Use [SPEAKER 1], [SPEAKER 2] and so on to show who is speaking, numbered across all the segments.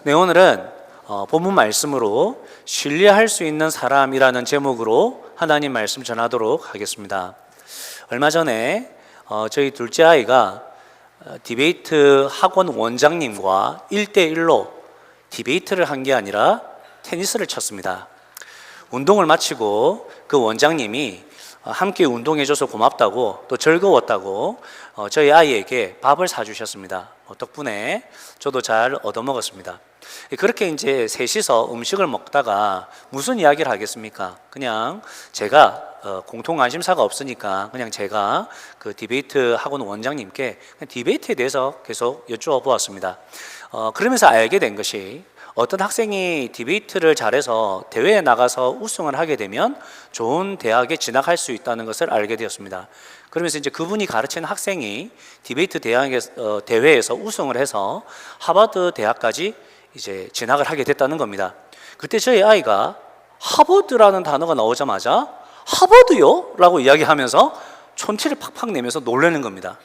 [SPEAKER 1] 네, 오늘은 본문 말씀으로 신뢰할 수 있는 사람이라는 제목으로 하나님 말씀 전하도록 하겠습니다. 얼마 전에 저희 둘째 아이가 디베이트 학원 원장님과 1대1로 디베이트를 한 게 아니라 테니스를 쳤습니다. 운동을 마치고 그 원장님이 함께 운동해줘서 고맙다고 또 즐거웠다고 저희 아이에게 밥을 사주셨습니다. 덕분에 저도 잘 얻어먹었습니다. 그렇게 이제 셋이서 음식을 먹다가 무슨 이야기를 하겠습니까? 그냥 제가 공통 관심사가 없으니까 그냥 제가 그 디베이트 학원 원장님께 디베이트에 대해서 계속 여쭈어보았습니다. 그러면서 알게 된 것이 어떤 학생이 디베이트를 잘해서 대회에 나가서 우승을 하게 되면 좋은 대학에 진학할 수 있다는 것을 알게 되었습니다. 그러면서 이제 그분이 가르치는 학생이 디베이트 대회에서 우승을 해서 하버드 대학까지 이제 진학을 하게 됐다는 겁니다. 그때 저희 아이가 하버드라는 단어가 나오자마자 하버드요? 라고 이야기하면서 촌티를 팍팍 내면서 놀라는 겁니다.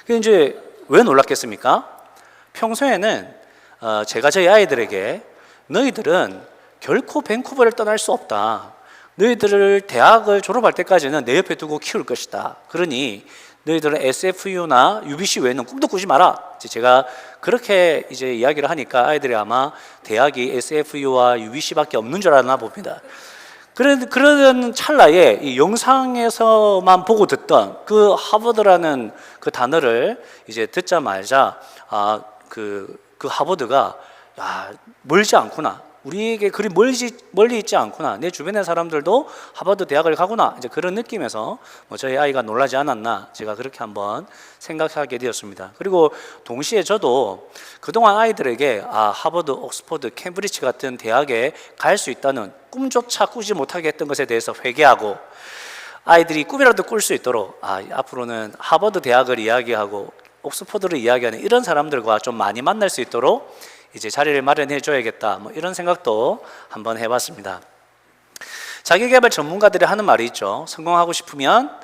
[SPEAKER 1] 그게 이제 왜 놀랐겠습니까? 평소에는 제가 저희 아이들에게 너희들은 결코 밴쿠버를 떠날 수 없다. 너희들을 대학을 졸업할 때까지는 내 옆에 두고 키울 것이다. 그러니 너희들은 SFU나 UBC 외에는 꿈도 꾸지 마라. 제가 그렇게 이제 이야기를 하니까 아이들이 아마 대학이 SFU와 UBC밖에 없는 줄 아나 봅니다. 그런 찰나에 이 영상에서만 보고 듣던 그 하버드라는 그 단어를 이제 듣자마자 그 하버드가 멀지 않구나. 우리에게 그리 멀리 있지 않구나. 내 주변의 사람들도 하버드 대학을 가구나. 이제 그런 느낌에서 저희 아이가 놀라지 않았나. 제가 그렇게 한번 생각하게 되었습니다. 그리고 동시에 저도 그동안 아이들에게 하버드, 옥스퍼드, 캠브리지 같은 대학에 갈 수 있다는 꿈조차 꾸지 못하게 했던 것에 대해서 회개하고 아이들이 꿈이라도 꿀 수 있도록 앞으로는 하버드 대학을 이야기하고 옥스퍼드를 이야기하는 이런 사람들과 좀 많이 만날 수 있도록 이제 자리를 마련해 줘야겠다. 이런 생각도 한번 해봤습니다. 자기계발 전문가들이 하는 말이 있죠. 성공하고 싶으면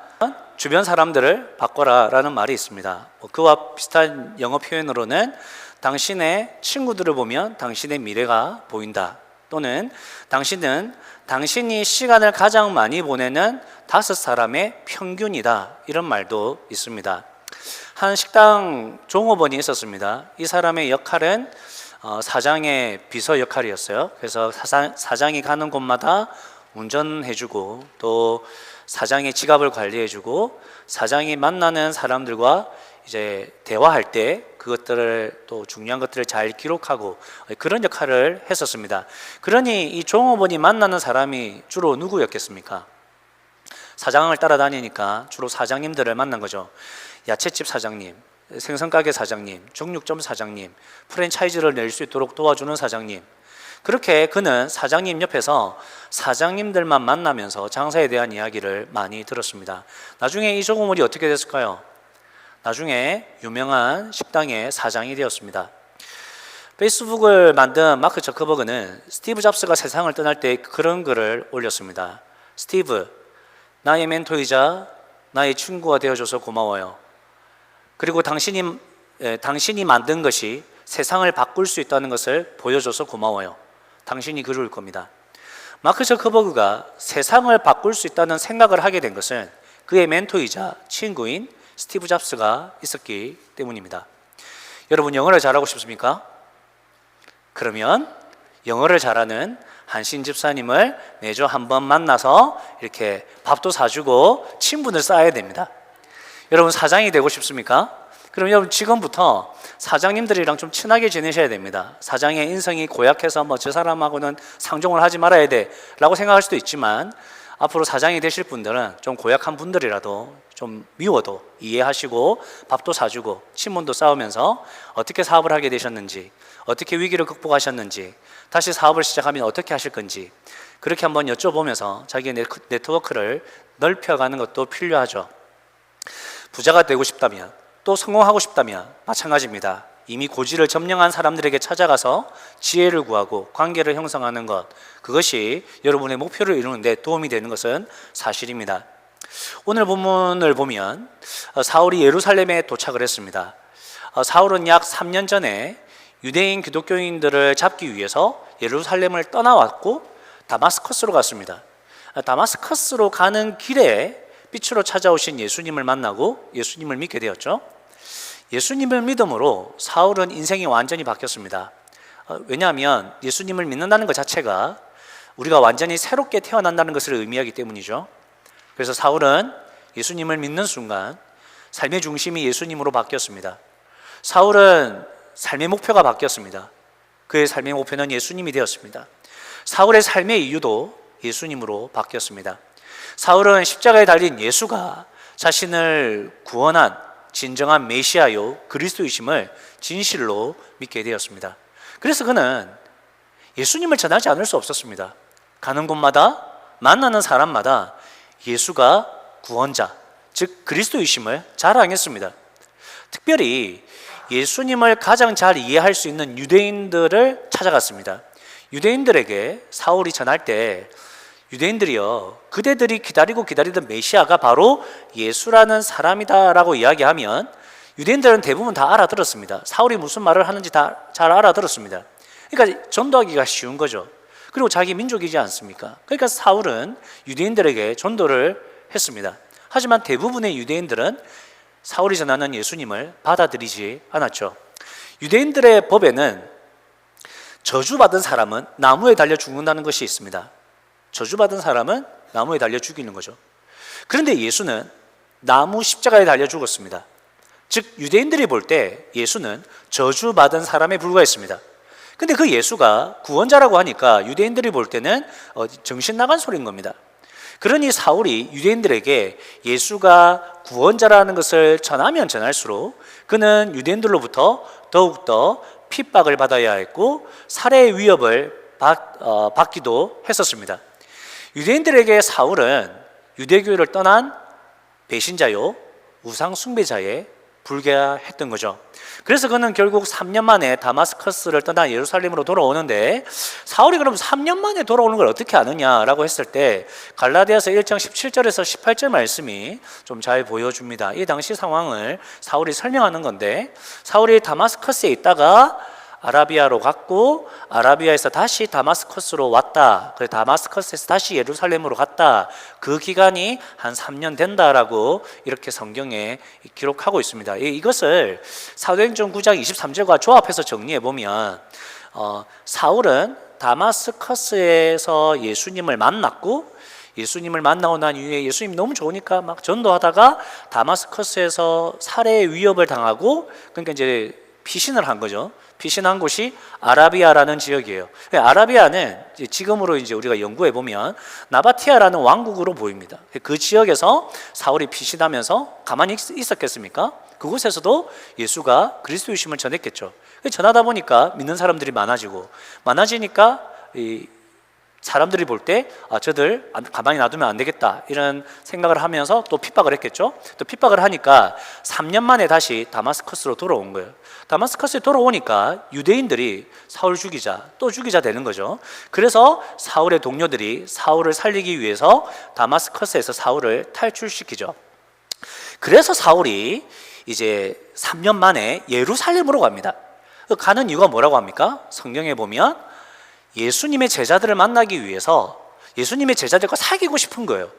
[SPEAKER 1] 주변 사람들을 바꿔라 라는 말이 있습니다. 그와 비슷한 영어 표현으로는 당신의 친구들을 보면 당신의 미래가 보인다. 또는 당신은 당신이 시간을 가장 많이 보내는 5사람의 평균이다. 이런 말도 있습니다. 한 식당 종업원이 있었습니다. 이 사람의 역할은 사장의 비서 역할이었어요. 그래서 사장이 가는 곳마다 운전해주고 또 사장의 지갑을 관리해주고 사장이 만나는 사람들과 이제 대화할 때 그것들을 또 중요한 것들을 잘 기록하고 그런 역할을 했었습니다. 그러니 이 종업원이 만나는 사람이 주로 누구였겠습니까? 사장을 따라다니니까 주로 사장님들을 만난 거죠. 야채집 사장님, 생선가게 사장님, 정육점 사장님, 프랜차이즈를 낼 수 있도록 도와주는 사장님. 그렇게 그는 사장님 옆에서 사장님들만 만나면서 장사에 대한 이야기를 많이 들었습니다. 나중에 이 종업원이 어떻게 됐을까요? 나중에 유명한 식당의 사장이 되었습니다. 페이스북을 만든 마크 저커버그는 스티브 잡스가 세상을 떠날 때 그런 글을 올렸습니다. 스티브, 나의 멘토이자 나의 친구가 되어줘서 고마워요. 그리고 당신이 만든 것이 세상을 바꿀 수 있다는 것을 보여줘서 고마워요. 당신이 그럴 겁니다. 마크 저커버그가 세상을 바꿀 수 있다는 생각을 하게 된 것은 그의 멘토이자 친구인 스티브 잡스가 있었기 때문입니다. 여러분 영어를 잘하고 싶습니까? 그러면 영어를 잘하는 한신 집사님을 매주 한번 만나서 이렇게 밥도 사주고 친분을 쌓아야 됩니다. 여러분 사장이 되고 싶습니까? 그럼 여러분 지금부터 사장님들이랑 좀 친하게 지내셔야 됩니다. 사장의 인성이 고약해서 저 사람하고는 상종을 하지 말아야 돼 라고 생각할 수도 있지만 앞으로 사장이 되실 분들은 좀 고약한 분들이라도 좀 미워도 이해하시고 밥도 사주고 친분도 쌓으면서 어떻게 사업을 하게 되셨는지, 어떻게 위기를 극복하셨는지, 다시 사업을 시작하면 어떻게 하실 건지 그렇게 한번 여쭤보면서 자기의 네트워크를 넓혀가는 것도 필요하죠. 부자가 되고 싶다면 또 성공하고 싶다면 마찬가지입니다. 이미 고지를 점령한 사람들에게 찾아가서 지혜를 구하고 관계를 형성하는 것, 그것이 여러분의 목표를 이루는 데 도움이 되는 것은 사실입니다. 오늘 본문을 보면 사울이 예루살렘에 도착을 했습니다. 사울은 약 3년 전에 유대인 기독교인들을 잡기 위해서 예루살렘을 떠나왔고 다마스커스로 갔습니다. 다마스커스로 가는 길에 빛으로 찾아오신 예수님을 만나고 예수님을 믿게 되었죠. 예수님을 믿음으로 사울은 인생이 완전히 바뀌었습니다. 왜냐하면 예수님을 믿는다는 것 자체가 우리가 완전히 새롭게 태어난다는 것을 의미하기 때문이죠. 그래서 사울은 예수님을 믿는 순간 삶의 중심이 예수님으로 바뀌었습니다. 사울은 삶의 목표가 바뀌었습니다. 그의 삶의 목표는 예수님이 되었습니다. 사울의 삶의 이유도 예수님으로 바뀌었습니다. 사울은 십자가에 달린 예수가 자신을 구원한 진정한 메시아요 그리스도이심을 진실로 믿게 되었습니다. 그래서 그는 예수님을 전하지 않을 수 없었습니다. 가는 곳마다 만나는 사람마다 예수가 구원자, 즉 그리스도이심을 자랑했습니다. 특별히 예수님을 가장 잘 이해할 수 있는 유대인들을 찾아갔습니다. 유대인들에게 사울이 전할 때 유대인들이요, 그대들이 기다리던 메시아가 바로 예수라는 사람이다라고 이야기하면 유대인들은 대부분 다 알아들었습니다. 사울이 무슨 말을 하는지 다 잘 알아들었습니다. 그러니까 전도하기가 쉬운 거죠. 그리고 자기 민족이지 않습니까? 그러니까 사울은 유대인들에게 전도를 했습니다. 하지만 대부분의 유대인들은 사울이 전하는 예수님을 받아들이지 않았죠. 유대인들의 법에는 저주받은 사람은 나무에 달려 죽는다는 것이 있습니다. 저주받은 사람은 나무에 달려 죽이는 거죠. 그런데 예수는 나무 십자가에 달려 죽었습니다. 즉 유대인들이 볼 때 예수는 저주받은 사람에 불과했습니다. 근데 그 예수가 구원자라고 하니까 유대인들이 볼 때는 정신 나간 소리인 겁니다. 그러니 사울이 유대인들에게 예수가 구원자라는 것을 전하면 전할수록 그는 유대인들로부터 더욱더 핍박을 받아야 했고 살해의 위협을 받기도 했었습니다. 유대인들에게 사울은 유대교를 떠난 배신자요 우상 숭배자에 불과했던 거죠. 그래서 그는 결국 3년 만에 다마스커스를 떠나 예루살렘으로 돌아오는데 사울이 그럼 3년 만에 돌아오는 걸 어떻게 아느냐라고 했을 때 갈라디아서 1장 17절에서 18절 말씀이 좀 잘 보여줍니다. 이 당시 상황을 사울이 설명하는 건데 사울이 다마스커스에 있다가 아라비아로 갔고 아라비아에서 다시 다마스커스로 왔다. 그래서 다마스커스에서 다시 예루살렘으로 갔다. 그 기간이 한 3년 된다라고 이렇게 성경에 기록하고 있습니다. 이것을 사도행전 9장 23절과 조합해서 정리해 보면 사울은 다마스커스에서 예수님을 만났고 예수님을 만나고 난 이후에 예수님이 너무 좋으니까 막 전도하다가 다마스커스에서 살해의 위협을 당하고 그러니까 이제 피신을 한 거죠. 피신한 곳이 아라비아라는 지역이에요. 아라비아는 지금으로 이제 우리가 연구해 보면 나바티아라는 왕국으로 보입니다. 그 지역에서 사울이 피신하면서 가만히 있었겠습니까? 그곳에서도 예수가 그리스도이심을 전했겠죠. 전하다 보니까 믿는 사람들이 많아지니까 사람들이 볼 때 저들 가만히 놔두면 안 되겠다 이런 생각을 하면서 또 핍박을 했겠죠. 또 핍박을 하니까 3년 만에 다시 다마스커스로 돌아온 거예요. 다마스커스에 돌아오니까 유대인들이 사울 죽이자 또 죽이자 되는 거죠. 그래서 사울의 동료들이 사울을 살리기 위해서 다마스커스에서 사울을 탈출시키죠. 그래서 사울이 이제 3년 만에 예루살렘으로 갑니다. 가는 이유가 뭐라고 합니까? 성경에 보면 예수님의 제자들을 만나기 위해서 예수님의 제자들과 사귀고 싶은 거예요.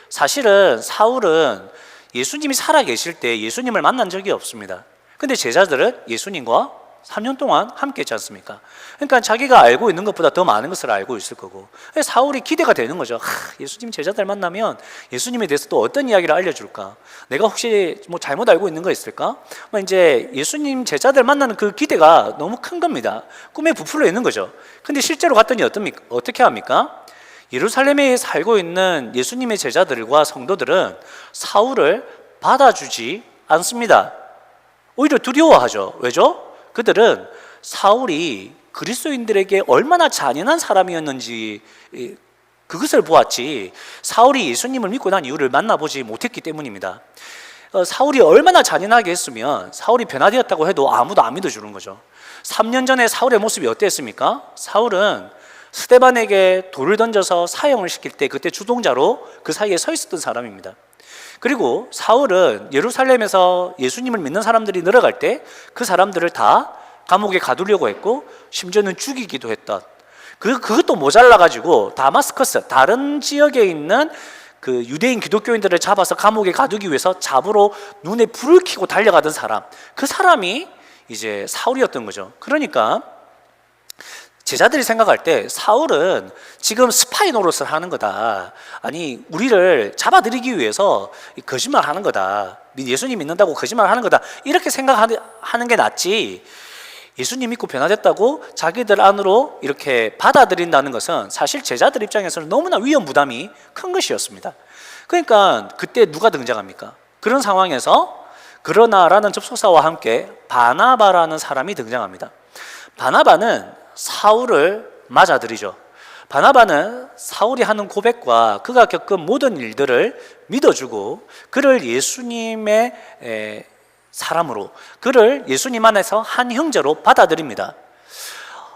[SPEAKER 1] 사실은 사울은 예수님이 살아계실 때 예수님을 만난 적이 없습니다. 근데 제자들은 예수님과 3년 동안 함께 했지 않습니까? 그러니까 자기가 알고 있는 것보다 더 많은 것을 알고 있을 거고 사울이 기대가 되는 거죠. 예수님 제자들 만나면 예수님에 대해서 또 어떤 이야기를 알려줄까? 내가 혹시 뭐 잘못 알고 있는 거 있을까? 이제 예수님 제자들 만나는 그 기대가 너무 큰 겁니다. 꿈에 부풀어 있는 거죠. 근데 실제로 갔더니 어떻게 합니까? 예루살렘에 살고 있는 예수님의 제자들과 성도들은 사울을 받아주지 않습니다. 오히려 두려워하죠. 왜죠? 그들은 사울이 그리스도인들에게 얼마나 잔인한 사람이었는지 그것을 보았지 사울이 예수님을 믿고 난 이유를 만나보지 못했기 때문입니다. 사울이 얼마나 잔인하게 했으면 사울이 변화되었다고 해도 아무도 안 믿어주는 거죠. 3년 전에 사울의 모습이 어땠습니까? 사울은 스데반에게 돌을 던져서 사형을 시킬 때 그때 주동자로 그 사이에 서 있었던 사람입니다. 그리고 사울은 예루살렘에서 예수님을 믿는 사람들이 늘어갈 때 그 사람들을 다 감옥에 가두려고 했고 심지어는 죽이기도 했던, 그것도 모자라가지고 다마스커스, 다른 지역에 있는 그 유대인 기독교인들을 잡아서 감옥에 가두기 위해서 잡으러 눈에 불을 켜고 달려가던 사람, 그 사람이 이제 사울이었던 거죠. 그러니까 제자들이 생각할 때 사울은 지금 스파이 노릇을 하는 거다, 아니 우리를 잡아들이기 위해서 거짓말 하는 거다, 예수님 믿는다고 거짓말 하는 거다, 이렇게 생각하는 게 낫지, 예수님 믿고 변화됐다고 자기들 안으로 이렇게 받아들인다는 것은 사실 제자들 입장에서는 너무나 위험 부담이 큰 것이었습니다. 그러니까 그때 누가 등장합니까? 그런 상황에서 그러나라는 접속사와 함께 바나바라는 사람이 등장합니다. 바나바는 사울을 맞아들이죠. 바나바는 사울이 하는 고백과 그가 겪은 모든 일들을 믿어주고 그를 예수님의 사람으로, 그를 예수님 안에서 한 형제로 받아들입니다.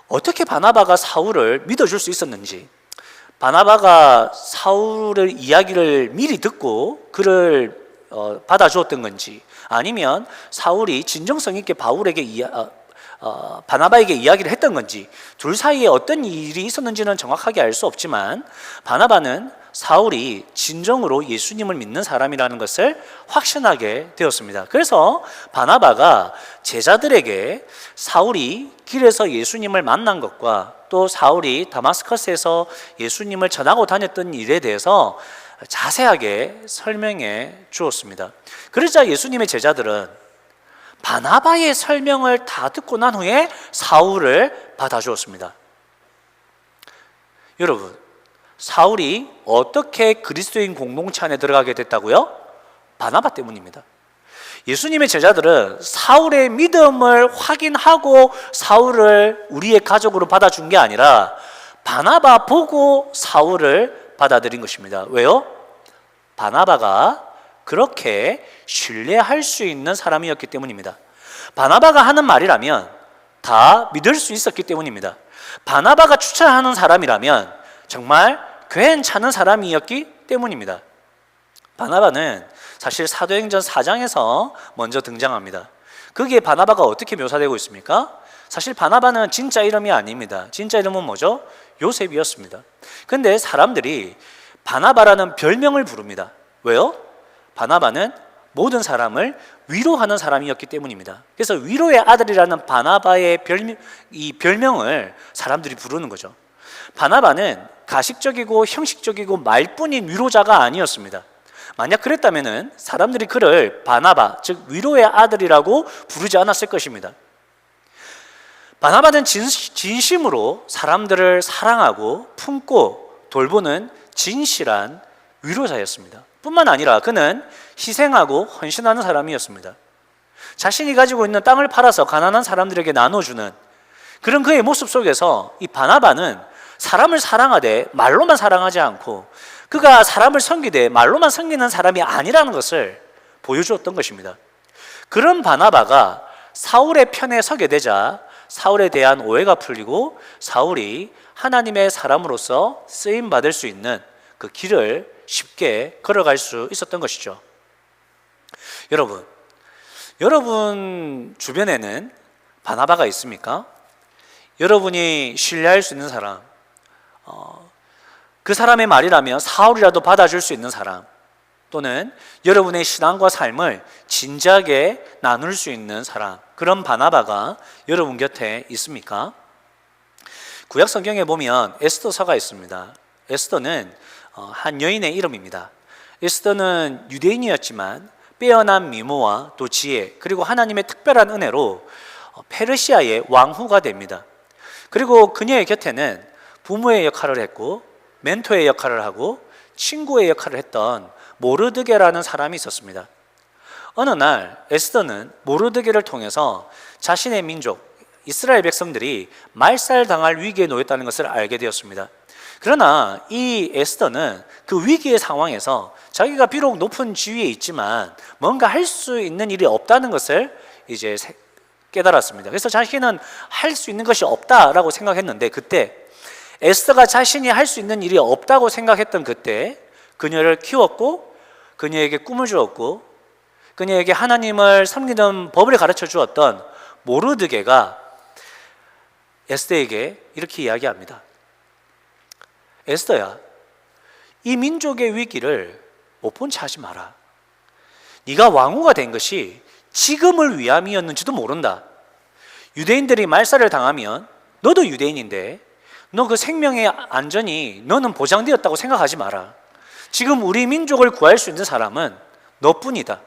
[SPEAKER 1] 어떻게 바나바가 사울을 믿어줄 수 있었는지, 바나바가 사울의 이야기를 미리 듣고 그를 받아주었던 건지, 아니면 사울이 진정성 있게 바나바에게 이야기를 했던 건지, 둘 사이에 어떤 일이 있었는지는 정확하게 알 수 없지만 바나바는 사울이 진정으로 예수님을 믿는 사람이라는 것을 확신하게 되었습니다. 그래서 바나바가 제자들에게 사울이 길에서 예수님을 만난 것과 또 사울이 다마스커스에서 예수님을 전하고 다녔던 일에 대해서 자세하게 설명해 주었습니다. 그러자 예수님의 제자들은 바나바의 설명을 다 듣고 난 후에 사울을 받아주었습니다. 여러분, 사울이 어떻게 그리스도인 공동체 안에 들어가게 됐다고요? 바나바 때문입니다. 예수님의 제자들은 사울의 믿음을 확인하고 사울을 우리의 가족으로 받아준 게 아니라 바나바 보고 사울을 받아들인 것입니다. 왜요? 바나바가 그렇게 신뢰할 수 있는 사람이었기 때문입니다. 바나바가 하는 말이라면 다 믿을 수 있었기 때문입니다. 바나바가 추천하는 사람이라면 정말 괜찮은 사람이었기 때문입니다. 바나바는 사실 사도행전 4장에서 먼저 등장합니다. 거기에 바나바가 어떻게 묘사되고 있습니까? 사실 바나바는 진짜 이름이 아닙니다. 진짜 이름은 뭐죠? 요셉이었습니다. 근데 사람들이 바나바라는 별명을 부릅니다. 왜요? 바나바는 모든 사람을 위로하는 사람이었기 때문입니다. 그래서 위로의 아들이라는 바나바의 별명을 사람들이 부르는 거죠. 바나바는 가식적이고 형식적이고 말뿐인 위로자가 아니었습니다. 만약 그랬다면 사람들이 그를 바나바, 즉 위로의 아들이라고 부르지 않았을 것입니다. 바나바는 진심으로 사람들을 사랑하고 품고 돌보는 진실한 위로자였습니다. 뿐만 아니라 그는 희생하고 헌신하는 사람이었습니다. 자신이 가지고 있는 땅을 팔아서 가난한 사람들에게 나눠주는 그런 그의 모습 속에서 이 바나바는 사람을 사랑하되 말로만 사랑하지 않고 그가 사람을 섬기되 말로만 섬기는 사람이 아니라는 것을 보여주었던 것입니다. 그런 바나바가 사울의 편에 서게 되자 사울에 대한 오해가 풀리고 사울이 하나님의 사람으로서 쓰임받을 수 있는 그 길을 쉽게 걸어갈 수 있었던 것이죠. 여러분 주변에는 바나바가 있습니까? 여러분이 신뢰할 수 있는 사람, 그 사람의 말이라면 사울이라도 받아줄 수 있는 사람, 또는 여러분의 신앙과 삶을 진지하게 나눌 수 있는 사람, 그런 바나바가 여러분 곁에 있습니까? 구약 성경에 보면 에스더서가 있습니다. 에스더는 한 여인의 이름입니다. 에스더는 유대인이었지만 빼어난 미모와 또 지혜, 그리고 하나님의 특별한 은혜로 페르시아의 왕후가 됩니다. 그리고 그녀의 곁에는 부모의 역할을 했고 멘토의 역할을 하고 친구의 역할을 했던 모르드게라는 사람이 있었습니다. 어느 날 에스더는 모르드게를 통해서 자신의 민족 이스라엘 백성들이 말살당할 위기에 놓였다는 것을 알게 되었습니다. 그러나 이 에스더는 그 위기의 상황에서 자기가 비록 높은 지위에 있지만 뭔가 할 수 있는 일이 없다는 것을 이제 깨달았습니다. 그래서 자신은 할 수 있는 것이 없다라고 생각했는데, 그때 에스더가 자신이 할 수 있는 일이 없다고 생각했던 그때 그녀를 키웠고 그녀에게 꿈을 주었고 그녀에게 하나님을 섬기는 법을 가르쳐 주었던 모르드게가 에스더에게 이렇게 이야기합니다. 에스더야, 이 민족의 위기를 못 본 채 하지 마라. 네가 왕후가 된 것이 지금을 위함이었는지도 모른다. 유대인들이 말살을 당하면 너도 유대인인데 너 그 생명의 안전이 너는 보장되었다고 생각하지 마라. 지금 우리 민족을 구할 수 있는 사람은 너뿐이다.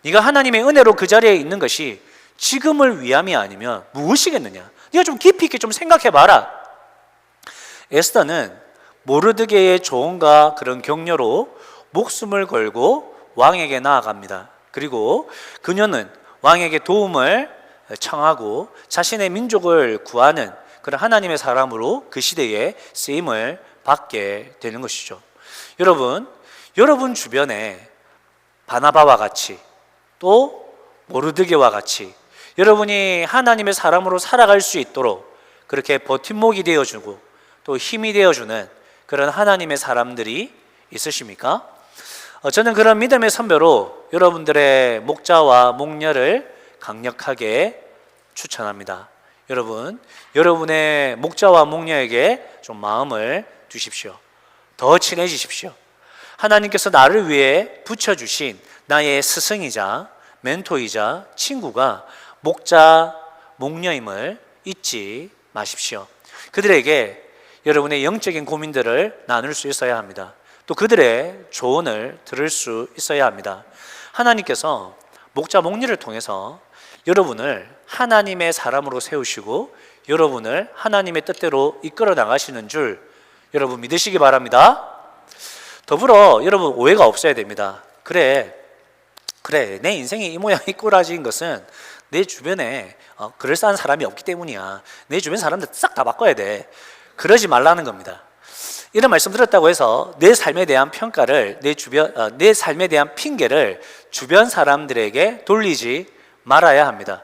[SPEAKER 1] 네가 하나님의 은혜로 그 자리에 있는 것이 지금을 위함이 아니면 무엇이겠느냐. 네가 좀 깊이 있게 좀 생각해 봐라. 에스더는 모르드게의 조언과 그런 격려로 목숨을 걸고 왕에게 나아갑니다. 그리고 그녀는 왕에게 도움을 청하고 자신의 민족을 구하는 그런 하나님의 사람으로 그 시대에 쓰임을 받게 되는 것이죠. 여러분 주변에 바나바와 같이 또 모르드게와 같이 여러분이 하나님의 사람으로 살아갈 수 있도록 그렇게 버팀목이 되어주고 또 힘이 되어주는 그런 하나님의 사람들이 있으십니까? 저는 그런 믿음의 선배로 여러분들의 목자와 목녀를 강력하게 추천합니다. 여러분의 목자와 목녀에게 좀 마음을 두십시오. 더 친해지십시오. 하나님께서 나를 위해 붙여주신 나의 스승이자 멘토이자 친구가 목자, 목녀임을 잊지 마십시오. 그들에게 여러분의 영적인 고민들을 나눌 수 있어야 합니다. 또 그들의 조언을 들을 수 있어야 합니다. 하나님께서 목자, 목녀를 통해서 여러분을 하나님의 사람으로 세우시고 여러분을 하나님의 뜻대로 이끌어 나가시는 줄 여러분 믿으시기 바랍니다. 더불어 여러분 오해가 없어야 됩니다. 그래 내 인생이 이 모양 이 꼴아진 것은 내 주변에 그럴싸한 사람이 없기 때문이야. 내 주변 사람들 싹 다 바꿔야 돼. 그러지 말라는 겁니다. 이런 말씀 드렸다고 해서 내 삶에 대한 평가를 내 삶에 대한 핑계를 주변 사람들에게 돌리지 말아야 합니다.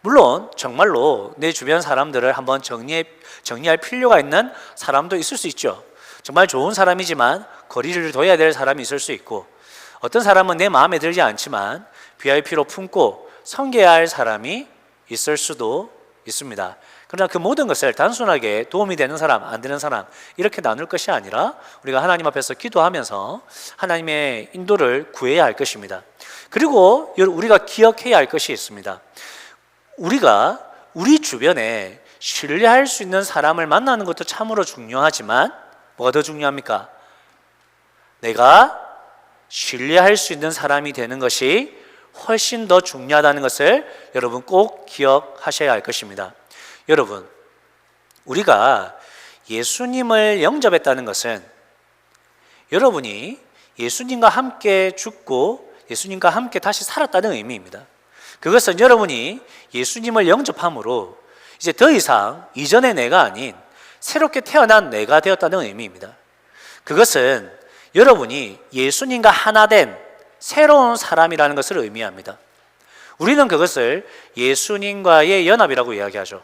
[SPEAKER 1] 물론 정말로 내 주변 사람들을 한번 정리할 필요가 있는 사람도 있을 수 있죠. 정말 좋은 사람이지만 거리를 둬야 될 사람이 있을 수 있고, 어떤 사람은 내 마음에 들지 않지만 VIP로 품고 섬겨야 할 사람이 있을 수도 있습니다. 그러나 그 모든 것을 단순하게 도움이 되는 사람, 안 되는 사람 이렇게 나눌 것이 아니라 우리가 하나님 앞에서 기도하면서 하나님의 인도를 구해야 할 것입니다. 그리고 우리가 기억해야 할 것이 있습니다. 우리가 우리 주변에 신뢰할 수 있는 사람을 만나는 것도 참으로 중요하지만 뭐가 더 중요합니까? 내가 신뢰할 수 있는 사람이 되는 것이 훨씬 더 중요하다는 것을 여러분 꼭 기억하셔야 할 것입니다. 여러분, 우리가 예수님을 영접했다는 것은 여러분이 예수님과 함께 죽고 예수님과 함께 다시 살았다는 의미입니다. 그것은 여러분이 예수님을 영접함으로 이제 더 이상 이전의 내가 아닌 새롭게 태어난 내가 되었다는 의미입니다. 그것은 여러분이 예수님과 하나 된 새로운 사람이라는 것을 의미합니다. 우리는 그것을 예수님과의 연합이라고 이야기하죠.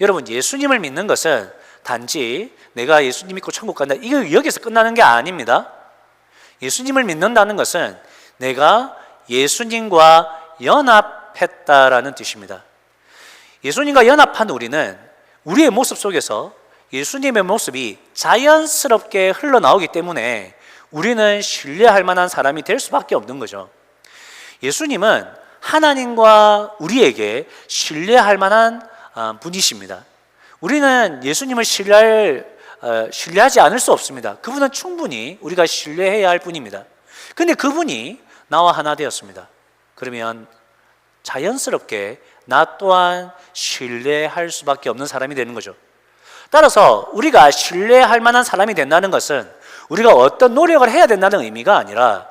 [SPEAKER 1] 여러분, 예수님을 믿는 것은 단지 내가 예수님 믿고 천국 간다, 이거 여기서 끝나는 게 아닙니다. 예수님을 믿는다는 것은 내가 예수님과 연합했다라는 뜻입니다. 예수님과 연합한 우리는 우리의 모습 속에서 예수님의 모습이 자연스럽게 흘러나오기 때문에 우리는 신뢰할 만한 사람이 될 수밖에 없는 거죠. 예수님은 하나님과 우리에게 신뢰할 만한 분이십니다. 우리는 예수님을 신뢰하지 않을 수 없습니다. 그분은 충분히 우리가 신뢰해야 할 분입니다. 그런데 그분이 나와 하나 되었습니다. 그러면 자연스럽게 나 또한 신뢰할 수밖에 없는 사람이 되는 거죠. 따라서 우리가 신뢰할 만한 사람이 된다는 것은 우리가 어떤 노력을 해야 된다는 의미가 아니라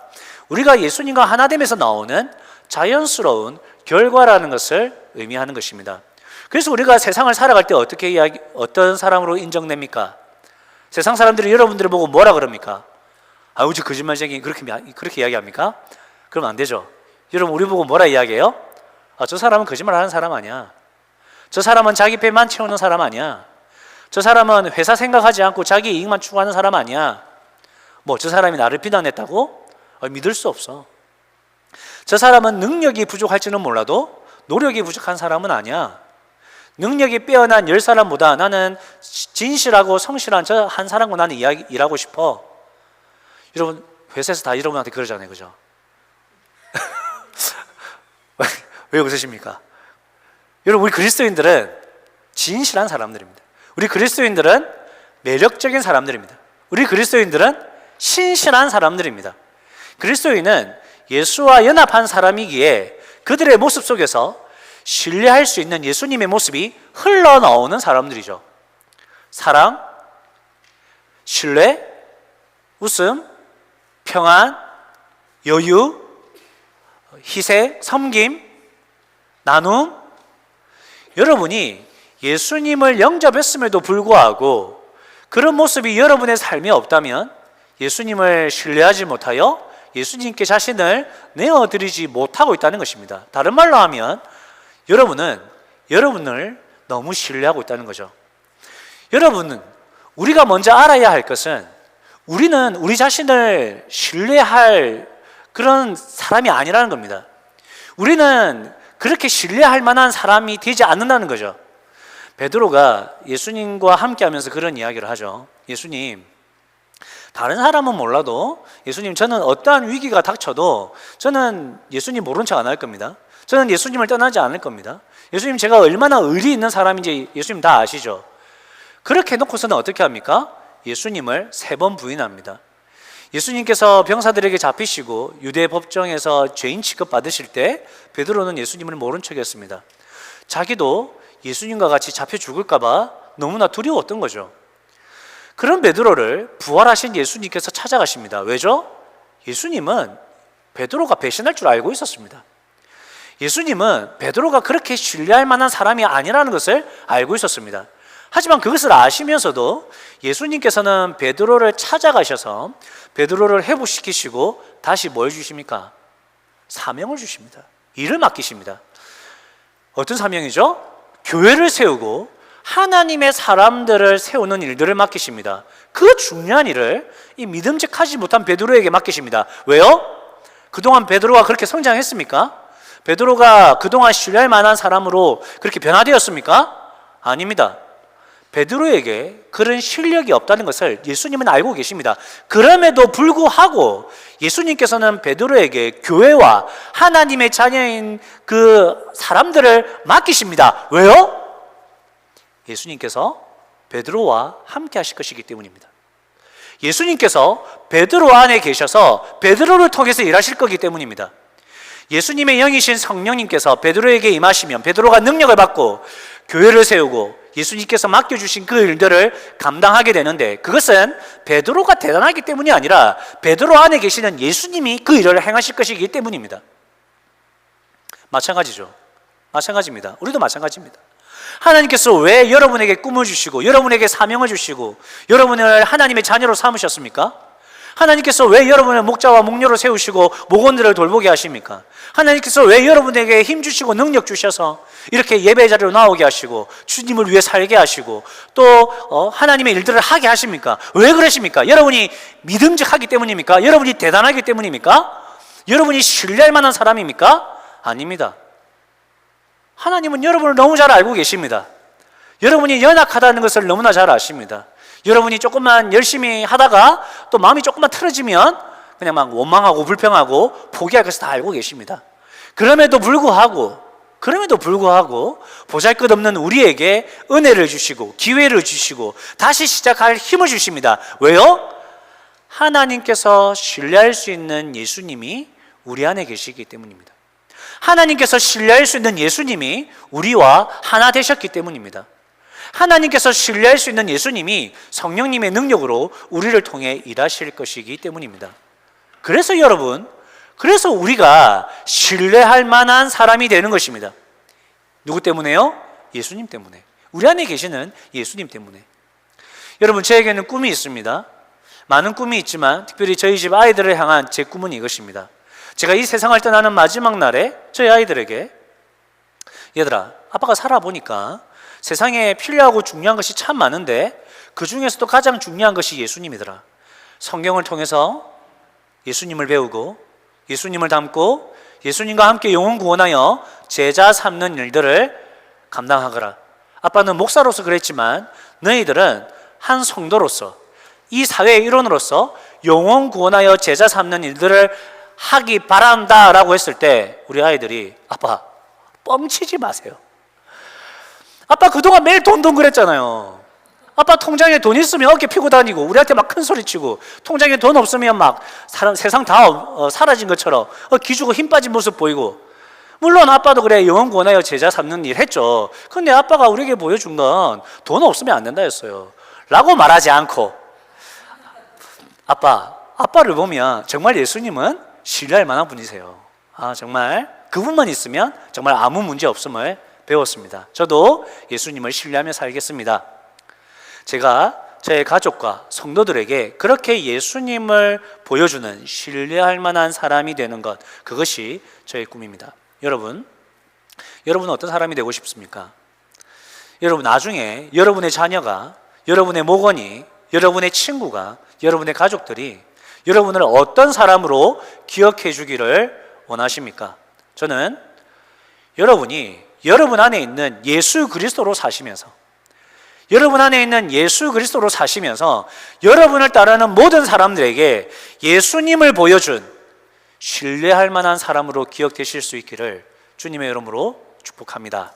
[SPEAKER 1] 우리가 예수님과 하나됨에서 나오는 자연스러운 결과라는 것을 의미하는 것입니다. 그래서 우리가 세상을 살아갈 때 어떤 사람으로 인정됩니까? 세상 사람들이 여러분들을 보고 뭐라 그럽니까? 아우, 저 거짓말쟁이, 그렇게 이야기합니까? 그러면 안 되죠. 여러분, 우리 보고 뭐라 이야기해요? 저 사람은 거짓말하는 사람 아니야. 저 사람은 자기 배만 채우는 사람 아니야. 저 사람은 회사 생각하지 않고 자기 이익만 추구하는 사람 아니야. 저 사람이 나를 비난했다고? 믿을 수 없어. 저 사람은 능력이 부족할지는 몰라도 노력이 부족한 사람은 아니야. 능력이 빼어난 10사람보다 나는 진실하고 성실한 저 한 사람과 나는 일하고 싶어. 여러분 회사에서 다 여러분한테 그러잖아요, 그죠? 왜 웃으십니까? 여러분 우리 그리스도인들은 진실한 사람들입니다. 우리 그리스도인들은 매력적인 사람들입니다. 우리 그리스도인들은 신실한 사람들입니다. 그리스도인은 예수와 연합한 사람이기에 그들의 모습 속에서 신뢰할 수 있는 예수님의 모습이 흘러나오는 사람들이죠. 사랑, 신뢰, 웃음, 평안, 여유, 희생, 섬김, 나눔. 여러분이 예수님을 영접했음에도 불구하고 그런 모습이 여러분의 삶에 없다면 예수님을 신뢰하지 못하여 예수님께 자신을 내어드리지 못하고 있다는 것입니다. 다른 말로 하면 여러분은 여러분을 너무 신뢰하고 있다는 거죠. 여러분은 우리가 먼저 알아야 할 것은 우리는 우리 자신을 신뢰할 그런 사람이 아니라는 겁니다. 우리는 그렇게 신뢰할 만한 사람이 되지 않는다는 거죠. 베드로가 예수님과 함께 하면서 그런 이야기를 하죠. 예수님, 다른 사람은 몰라도 예수님, 저는 어떠한 위기가 닥쳐도 저는 예수님 모른 척 안 할 겁니다. 저는 예수님을 떠나지 않을 겁니다. 예수님, 제가 얼마나 의리 있는 사람인지 예수님 다 아시죠? 그렇게 해놓고서는 어떻게 합니까? 예수님을 3번 부인합니다. 예수님께서 병사들에게 잡히시고 유대 법정에서 죄인 취급받으실 때 베드로는 예수님을 모른 척했습니다. 자기도 예수님과 같이 잡혀 죽을까 봐 너무나 두려웠던 거죠. 그런 베드로를 부활하신 예수님께서 찾아가십니다. 왜죠? 예수님은 베드로가 배신할 줄 알고 있었습니다. 예수님은 베드로가 그렇게 신뢰할 만한 사람이 아니라는 것을 알고 있었습니다. 하지만 그것을 아시면서도 예수님께서는 베드로를 찾아가셔서 베드로를 회복시키시고 다시 뭘 주십니까? 사명을 주십니다. 일을 맡기십니다. 어떤 사명이죠? 교회를 세우고 하나님의 사람들을 세우는 일들을 맡기십니다. 그 중요한 일을 이 믿음직하지 못한 베드로에게 맡기십니다. 왜요? 그동안 베드로가 그렇게 성장했습니까? 베드로가 그동안 신뢰할 만한 사람으로 그렇게 변화되었습니까? 아닙니다. 베드로에게 그런 실력이 없다는 것을 예수님은 알고 계십니다. 그럼에도 불구하고 예수님께서는 베드로에게 교회와 하나님의 자녀인 그 사람들을 맡기십니다. 왜요? 예수님께서 베드로와 함께 하실 것이기 때문입니다. 예수님께서 베드로 안에 계셔서 베드로를 통해서 일하실 거기 때문입니다. 예수님의 영이신 성령님께서 베드로에게 임하시면 베드로가 능력을 받고 교회를 세우고 예수님께서 맡겨주신 그 일들을 감당하게 되는데, 그것은 베드로가 대단하기 때문이 아니라 베드로 안에 계시는 예수님이 그 일을 행하실 것이기 때문입니다. 마찬가지죠. 마찬가지입니다. 우리도 마찬가지입니다. 하나님께서 왜 여러분에게 꿈을 주시고 여러분에게 사명을 주시고 여러분을 하나님의 자녀로 삼으셨습니까? 하나님께서 왜 여러분을 목자와 목녀로 세우시고 목원들을 돌보게 하십니까? 하나님께서 왜 여러분에게 힘 주시고 능력 주셔서 이렇게 예배 자리로 나오게 하시고 주님을 위해 살게 하시고 또 하나님의 일들을 하게 하십니까? 왜 그러십니까? 여러분이 믿음직하기 때문입니까? 여러분이 대단하기 때문입니까? 여러분이 신뢰할 만한 사람입니까? 아닙니다. 하나님은 여러분을 너무 잘 알고 계십니다. 여러분이 연약하다는 것을 너무나 잘 아십니다. 여러분이 조금만 열심히 하다가 또 마음이 조금만 틀어지면 그냥 막 원망하고 불평하고 포기할 것을 다 알고 계십니다. 그럼에도 불구하고 보잘것없는 우리에게 은혜를 주시고 기회를 주시고 다시 시작할 힘을 주십니다. 왜요? 하나님께서 신뢰할 수 있는 예수님이 우리 안에 계시기 때문입니다. 하나님께서 신뢰할 수 있는 예수님이 우리와 하나 되셨기 때문입니다. 하나님께서 신뢰할 수 있는 예수님이 성령님의 능력으로 우리를 통해 일하실 것이기 때문입니다. 그래서 여러분, 그래서 우리가 신뢰할 만한 사람이 되는 것입니다. 누구 때문에요? 예수님 때문에. 우리 안에 계시는 예수님 때문에. 여러분, 저에게는 꿈이 있습니다. 많은 꿈이 있지만 특별히 저희 집 아이들을 향한 제 꿈은 이것입니다. 제가 이 세상을 떠나는 마지막 날에 저희 아이들에게, 얘들아, 아빠가 살아보니까 세상에 필요하고 중요한 것이 참 많은데 그 중에서도 가장 중요한 것이 예수님이더라. 성경을 통해서 예수님을 배우고 예수님을 닮고 예수님과 함께 영혼 구원하여 제자 삼는 일들을 감당하거라. 아빠는 목사로서 그랬지만 너희들은 한 성도로서 이 사회의 일원으로서 영혼 구원하여 제자 삼는 일들을 하기 바란다 라고 했을 때 우리 아이들이 아빠 뻥치지 마세요. 아빠 그동안 매일 돈 그랬잖아요. 아빠 통장에 돈 있으면 어깨 피고 다니고 우리한테 막 큰 소리 치고 통장에 돈 없으면 막 세상 다 사라진 것처럼 기주고 힘 빠진 모습 보이고 물론 아빠도 그래 영혼 구원하여 제자 삼는 일 했죠. 근데 아빠가 우리에게 보여준 건 돈 없으면 안 된다 했어요 라고 말하지 않고 아빠를 보면 정말 예수님은 신뢰할 만한 분이세요. 정말 그분만 있으면 정말 아무 문제 없음을 배웠습니다. 저도 예수님을 신뢰하며 살겠습니다. 제가 저의 가족과 성도들에게 그렇게 예수님을 보여주는 신뢰할 만한 사람이 되는 것, 그것이 저의 꿈입니다. 여러분은 어떤 사람이 되고 싶습니까? 여러분 나중에 여러분의 자녀가, 여러분의 목원이, 여러분의 친구가, 여러분의 가족들이 여러분을 어떤 사람으로 기억해 주기를 원하십니까? 저는 여러분이 여러분 안에 있는 예수 그리스도로 사시면서 여러분을 따르는 모든 사람들에게 예수님을 보여준 신뢰할 만한 사람으로 기억되실 수 있기를 주님의 이름으로 축복합니다.